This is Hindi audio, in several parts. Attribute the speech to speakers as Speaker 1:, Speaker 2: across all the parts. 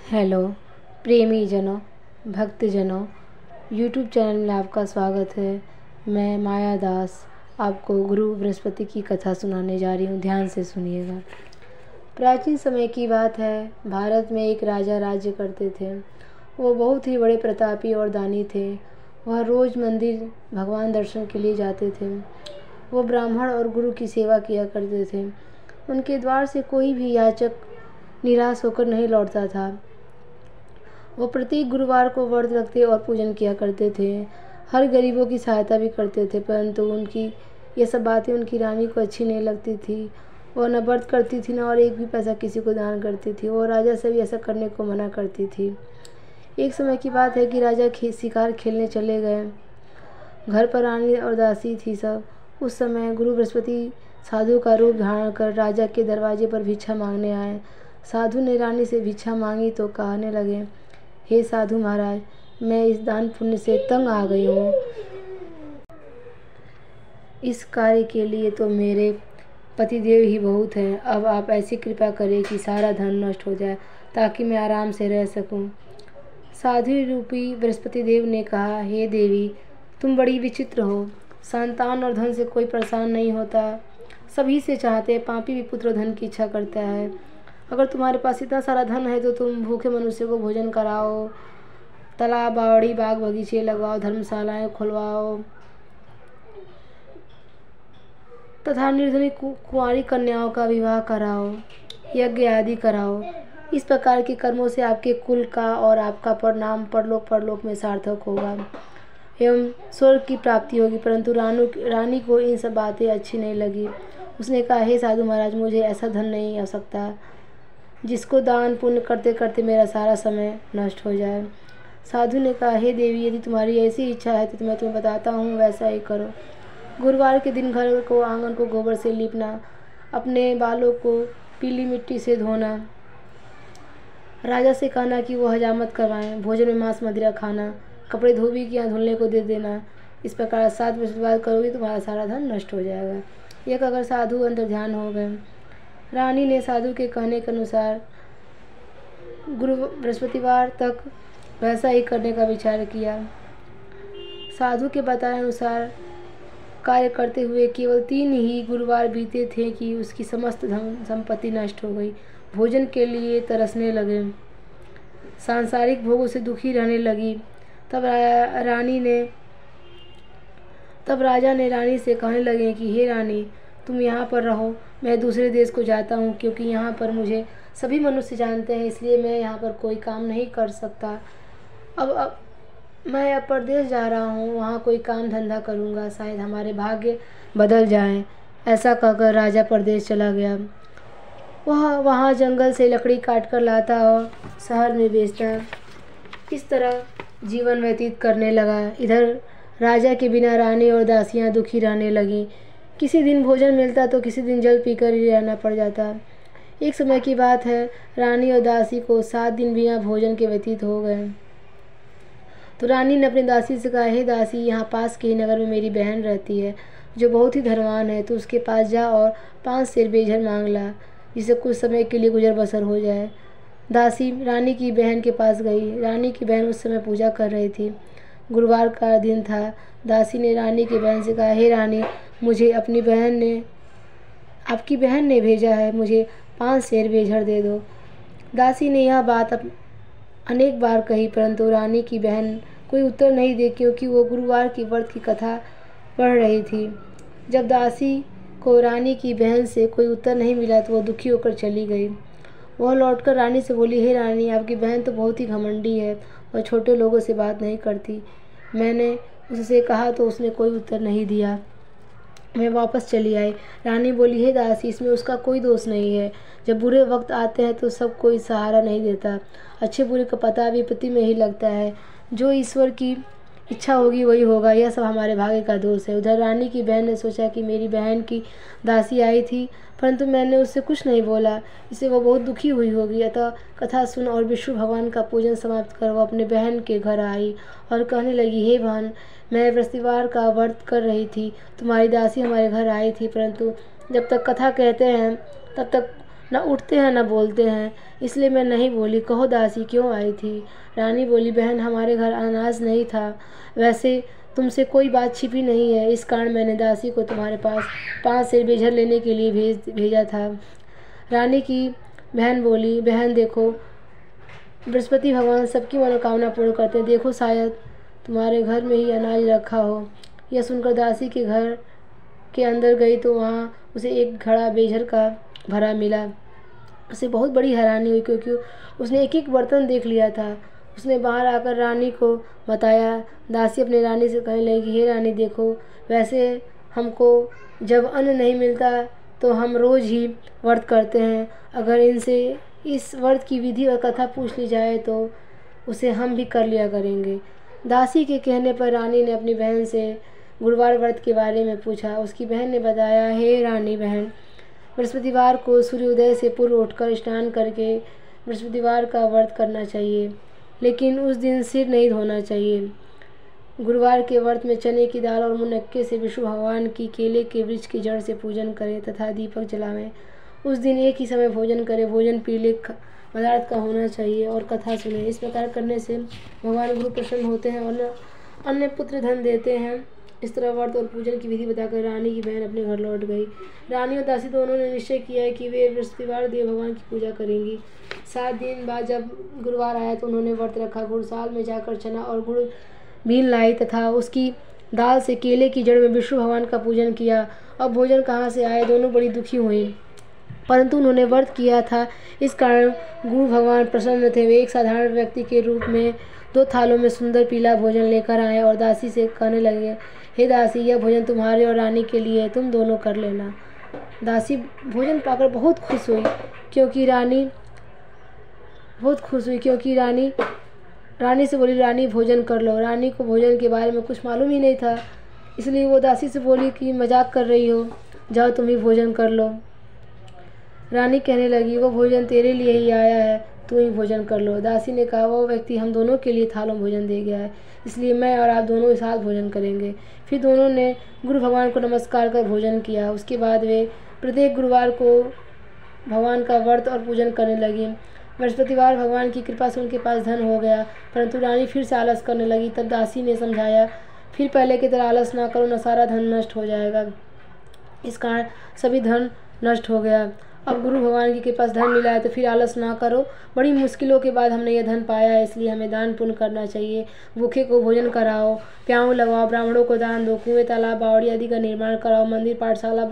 Speaker 1: हेलो प्रेमी जनों, भक्तजनों, यूट्यूब चैनल में आपका स्वागत है। मैं माया दास आपको गुरु बृहस्पति की कथा सुनाने जा रही हूँ। ध्यान से सुनिएगा। प्राचीन समय की बात है। भारत में एक राजा राज्य करते थे। वो बहुत ही बड़े प्रतापी और दानी थे। वह रोज़ मंदिर भगवान दर्शन के लिए जाते थे। वो ब्राह्मण और गुरु की सेवा किया करते थे। उनके द्वार से कोई भी याचक निराश होकर नहीं लौटता था। वो प्रत्येक गुरुवार को व्रत रखते और पूजन किया करते थे। हर गरीबों की सहायता भी करते थे, परंतु उनकी ये सब बातें उनकी रानी को अच्छी नहीं लगती थी। वो न व्रत करती थी, न और एक भी पैसा किसी को दान करती थी। वो राजा से भी ऐसा करने को मना करती थी। एक समय की बात है कि राजा शिकार खेलने चले गए। घर पर रानी और दासी थी सब। उस समय गुरु बृहस्पति साधु का रूप धारण कर राजा के दरवाजे पर भिक्षा मांगने आए। साधु ने रानी से भिक्षा मांगी तो कहने लगे, हे साधु महाराज, मैं इस दान पुण्य से तंग आ गई हूँ। इस कार्य के लिए तो मेरे पतिदेव ही बहुत हैं। अब आप ऐसी कृपा करें कि सारा धन नष्ट हो जाए ताकि मैं आराम से रह सकूं। साधु रूपी बृहस्पति देव ने कहा, हे देवी, तुम बड़ी विचित्र हो। संतान और धन से कोई परेशान नहीं होता, सभी से चाहते। पापी भी पुत्र धन की इच्छा करता है। अगर तुम्हारे पास इतना सारा धन है तो तुम भूखे मनुष्य को भोजन कराओ, तालाब, बावड़ी, बाग बगीचे लगवाओ, धर्मशालाएं खुलवाओ तथा निर्धनी कुंवारी कन्याओं का विवाह कराओ, यज्ञ आदि कराओ। इस प्रकार के कर्मों से आपके कुल का और आपका परिणाम परलोक में सार्थक होगा एवं स्वर्ग की प्राप्ति होगी। परंतु रानी को इन सब बातें अच्छी नहीं लगी। उसने कहा, हे साधु महाराज, मुझे ऐसा धन नहीं आ सकता जिसको दान पुण्य करते करते मेरा सारा समय नष्ट हो जाए। साधु ने कहा, हे देवी, यदि तुम्हारी ऐसी इच्छा है तो मैं तुम्हें बताता हूँ, वैसा ही करो। गुरुवार के दिन घर को, आंगन को गोबर से लीपना, अपने बालों को पीली मिट्टी से धोना, राजा से कहना कि वो हजामत करवाएं, भोजन में मांस मदिरा खाना, कपड़े धोबी के यहाँ धुलने को दे देना। इस प्रकार 7 बजे बाद करोगे तुम्हारा सारा धन नष्ट हो जाएगा। यह कहकर साधु अंतर ध्यान हो गए। रानी ने साधु के कहने के अनुसार गुरु बृहस्पतिवार तक वैसा ही करने का विचार किया। साधु के बताए अनुसार कार्य करते हुए केवल 3 ही गुरुवार बीते थे कि उसकी समस्त धन संपत्ति नष्ट हो गई। भोजन के लिए तरसने लगे, सांसारिक भोगों से दुखी रहने लगी। तब राजा ने रानी से कहने लगे कि हे रानी, तुम यहाँ पर रहो, मैं दूसरे देश को जाता हूँ, क्योंकि यहाँ पर मुझे सभी मनुष्य जानते हैं, इसलिए मैं यहाँ पर कोई काम नहीं कर सकता। अब मैं अब परदेश जा रहा हूँ, वहाँ कोई काम धंधा करूँगा, शायद हमारे भाग्य बदल जाएं। ऐसा कहकर राजा परदेश चला गया। वह वहाँ जंगल से लकड़ी काट कर लाता और शहर में बेचता। इस तरह जीवन व्यतीत करने लगा। इधर राजा के बिना रानी और दासियाँ दुखी रहने लगी। किसी दिन भोजन मिलता तो किसी दिन जल पीकर ही रहना पड़ जाता। एक समय की बात है, रानी और दासी को 7 दिन बिना भोजन के व्यतीत हो गए। तो रानी ने अपनी दासी से कहा, हे दासी, यहाँ पास के ही नगर में मेरी बहन रहती है जो बहुत ही धनवान है। तो उसके पास जा और 5 सेर बेझर मांग ला, जिससे कुछ समय के लिए गुजर बसर हो जाए। दासी रानी की बहन के पास गई। रानी की बहन उस समय पूजा कर रही थी। गुरुवार का दिन था। दासी ने रानी की बहन से कहा, हे रानी, मुझे आपकी बहन ने भेजा है, मुझे 5 सेर बेझर दे दो। दासी ने यह बात अनेक बार कही, परंतु रानी की बहन कोई उत्तर नहीं दी, क्योंकि वो गुरुवार की व्रत की कथा पढ़ रही थी। जब दासी को रानी की बहन से कोई उत्तर नहीं मिला तो वो दुखी होकर चली गई। वह लौटकर रानी से बोली, हे रानी, आपकी बहन तो बहुत ही घमंडी है और छोटे लोगों से बात नहीं करती। मैंने उससे कहा तो उसने कोई उत्तर नहीं दिया। मैं वापस चली आई। रानी बोली, हे दासी, इसमें उसका कोई दोष नहीं है। जब बुरे वक्त आते हैं तो सब कोई सहारा नहीं देता। अच्छे बुरे का पता विपत्ति में ही लगता है। जो ईश्वर की इच्छा होगी वही होगा, यह सब हमारे भाग्य का दोष है। उधर रानी की बहन ने सोचा कि मेरी बहन की दासी आई थी, परंतु मैंने उससे कुछ नहीं बोला, इससे वो बहुत दुखी हुई होगी। अतः कथा सुन और विष्णु भगवान का पूजन समाप्त कर वो अपने बहन के घर आई और कहने लगी, हे बहन, मैं बृहस्पतिवार का व्रत कर रही थी, तुम्हारी दासी हमारे घर आई थी, परंतु जब तक कथा कहते हैं तब तक न उठते हैं न बोलते हैं, इसलिए मैं नहीं बोली। कहो दासी क्यों आई थी? रानी बोली, बहन हमारे घर अनाज नहीं था, वैसे तुमसे कोई बात छिपी नहीं है, इस कारण मैंने दासी को तुम्हारे पास 5 सेर बेझर लेने के लिए भेजा था। रानी की बहन बोली, बहन देखो, बृहस्पति भगवान सबकी मनोकामना पूर्ण करते हैं, देखो शायद तुम्हारे घर में ही अनाज रखा हो। यह सुनकर दासी के घर के अंदर गई तो वहाँ उसे एक घड़ा बेझर का भरा मिला। उसे बहुत बड़ी हैरानी हुई, क्योंकि उसने एक एक बर्तन देख लिया था। उसने बाहर आकर रानी को बताया। दासी अपनी रानी से कहने लगी, हे रानी देखो, वैसे हमको जब अन्न नहीं मिलता तो हम रोज़ ही व्रत करते हैं, अगर इनसे इस व्रत की विधि और कथा पूछ ली जाए तो उसे हम भी कर लिया करेंगे। दासी के कहने पर रानी ने अपनी बहन से गुरुवार व्रत के बारे में पूछा। उसकी बहन ने बताया, हे रानी बहन, बृहस्पतिवार को सूर्योदय से पूर्व उठकर स्नान करके बृहस्पतिवार का व्रत करना चाहिए, लेकिन उस दिन सिर नहीं धोना चाहिए। गुरुवार के व्रत में चने की दाल और मुनक्के से विष्णु भगवान की केले के वृक्ष की जड़ से पूजन करें तथा दीपक जलावें। उस दिन एक ही समय भोजन करें। भोजन पीले पदार्थ का होना चाहिए और कथा सुने। इस प्रकार करने से भगवान गुरु प्रसन्न होते हैं और अन्य पुत्र धन देते हैं। इस तरह व्रत और पूजन की विधि बताकर रानी की बहन अपने घर लौट गई। रानी और दासी दोनों ने निश्चय किया है कि वे बृहस्पतिवार देव भगवान की पूजा करेंगी। 7 दिन बाद जब गुरुवार आया तो उन्होंने व्रत रखा। गुड़साल में जाकर चना और गुड़ बीन लाई तथा उसकी दाल से केले की जड़ में विष्णु भगवान का पूजन किया। अब भोजन कहाँ से आए? दोनों बड़ी दुखी हुई, परंतु उन्होंने व्रत किया था, इस कारण गुरु भगवान प्रसन्न थे। वे एक साधारण व्यक्ति के रूप में 2 थालों में सुंदर पीला भोजन लेकर आए और दासी से कहने लगे, हे दासी, यह भोजन तुम्हारे और रानी के लिए है, तुम दोनों कर लेना। दासी भोजन पाकर बहुत खुश हुई, क्योंकि रानी से बोली, रानी भोजन कर लो। रानी को भोजन के बारे में कुछ मालूम ही नहीं था, इसलिए वो दासी से बोली कि मजाक कर रही हो, जाओ तुम ही भोजन कर लो। रानी कहने लगी, वो भोजन तेरे लिए ही आया है, तू ही भोजन कर लो। दासी ने कहा, वो व्यक्ति हम दोनों के लिए थालों भोजन दे गया है, इसलिए मैं और आप दोनों एक साथ भोजन करेंगे। फिर दोनों ने गुरु भगवान को नमस्कार कर भोजन किया। उसके बाद वे प्रत्येक गुरुवार को भगवान का व्रत और पूजन करने लगी। बृहस्पतिवार भगवान की कृपा से उनके पास धन हो गया, परंतु रानी फिर से आलस करने लगी। तब दासी ने समझाया, फिर पहले की तरह आलस ना करो, न सारा धन नष्ट हो जाएगा। इस कारण सभी धन नष्ट हो गया। अब गुरु भगवान की कृपा से धन मिला है तो फिर आलस ना करो। बड़ी मुश्किलों के बाद हमने यह धन पाया है, इसलिए हमें दान पुण्य करना चाहिए। भूखे को भोजन कराओ, प्याऊ लगाओ, ब्राह्मणों को दान दो, कुएं तालाब बावड़ी आदि का निर्माण कराओ, मंदिर पाठशाला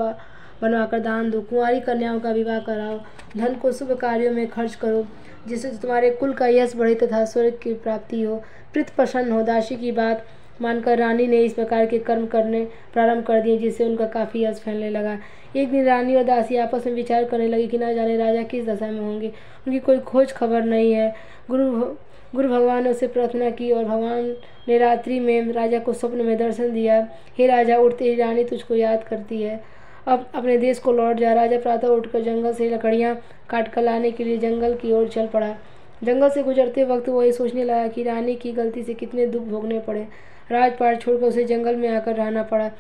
Speaker 1: बनवाकर दान दो, कुंवारी कन्याओं का विवाह कराओ। धन को शुभ कार्यों में खर्च करो, जिससे तुम्हारे कुल का यश बढ़े तथा स्वर्ग की प्राप्ति हो, प्रीत प्रसन्न हो। दासी की बात मानकर रानी ने इस प्रकार के कर्म करने प्रारंभ कर दिए, जिससे उनका काफ़ी यश फैलने लगा। एक दिन रानी और दासी आपस में विचार करने लगी कि न जाने राजा किस दशा में होंगे, उनकी कोई खोज खबर नहीं है। गुरु भगवान ने उससे प्रार्थना की और भगवान ने रात्रि में राजा को स्वप्न में दर्शन दिया। हे राजा, उठते ही रानी तुझको याद करती है, अब अपने देश को लौट जा। राजा प्रातः उठकर जंगल से लकड़ियाँ काट कर लाने के लिए जंगल की ओर चल पड़ा। जंगल से गुजरते वक्त वो ये सोचने लगा कि रानी की गलती से कितने दुख भोगने पड़े। राजपाट छोड़कर उसे जंगल में आकर रहना पड़ा।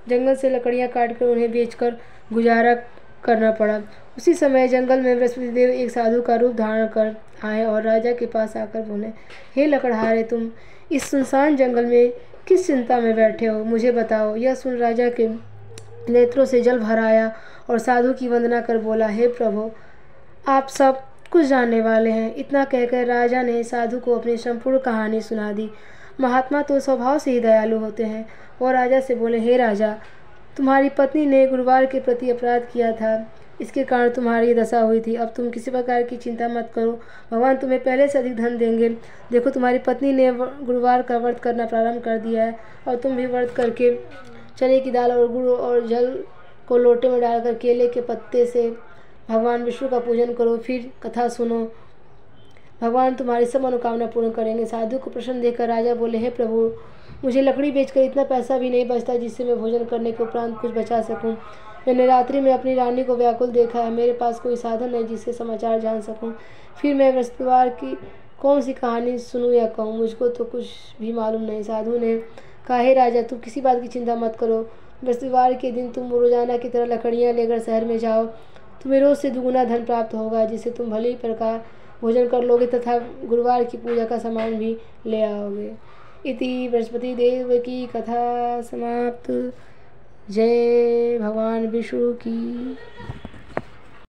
Speaker 1: जंगल से लकड़ियाँ काटकर उन्हें बेचकर गुजारा करना पड़ा। उसी समय जंगल में बृहस्पति देव एक साधु का रूप धारण कर आए और राजा के पास आकर बोले, हे लकड़हारे, तुम इस सुनसान जंगल में किस चिंता में बैठे हो, मुझे बताओ। यह सुन राजा के नेत्रों से जल भर आया और साधु की वंदना कर बोला, हे प्रभु, आप सब कुछ जानने वाले हैं। इतना कहकर राजा ने साधु को अपनी संपूर्ण कहानी सुना दी। महात्मा तो स्वभाव से ही दयालु होते हैं। और राजा से बोले, हे राजा, तुम्हारी पत्नी ने गुरुवार के प्रति अपराध किया था, इसके कारण तुम्हारी दशा हुई थी। अब तुम किसी प्रकार की चिंता मत करो, भगवान तुम्हें पहले से अधिक धन देंगे। देखो, तुम्हारी पत्नी ने गुरुवार का व्रत करना प्रारंभ कर दिया है और तुम भी व्रत करके चने की दाल और गुड़ और जल को लोटे में डालकर केले के पत्ते से भगवान विष्णु का पूजन करो, फिर कथा सुनो, भगवान तुम्हारी सब मनोकामना पूर्ण करेंगे। साधु को प्रसन्न देखकर राजा बोले, हे प्रभु, मुझे लकड़ी बेचकर इतना पैसा भी नहीं बचता जिससे मैं भोजन करने के उपरांत कुछ बचा सकूं। मैंने रात्रि में अपनी रानी को व्याकुल देखा है, मेरे पास कोई साधन नहीं जिससे समाचार जान सकूं। फिर मैं बृहस्पतिवार की कौन सी कहानी सुनूं या कहूँ, मुझको तो कुछ भी मालूम नहीं। साधु ने कहा, हे राजा, तुम किसी बात की चिंता मत करो। बृहस्पतिवार के दिन तुम रोजाना की तरह लकड़ियाँ लेकर शहर में जाओ तुम्हें रोज से दुगुना धन प्राप्त होगा, जिससे तुम भली प्रकार भोजन कर लोगे तथा गुरुवार की पूजा का सामान भी ले आओगे। इति बृहस्पति देव की कथा समाप्त। जय भगवान विष्णु की।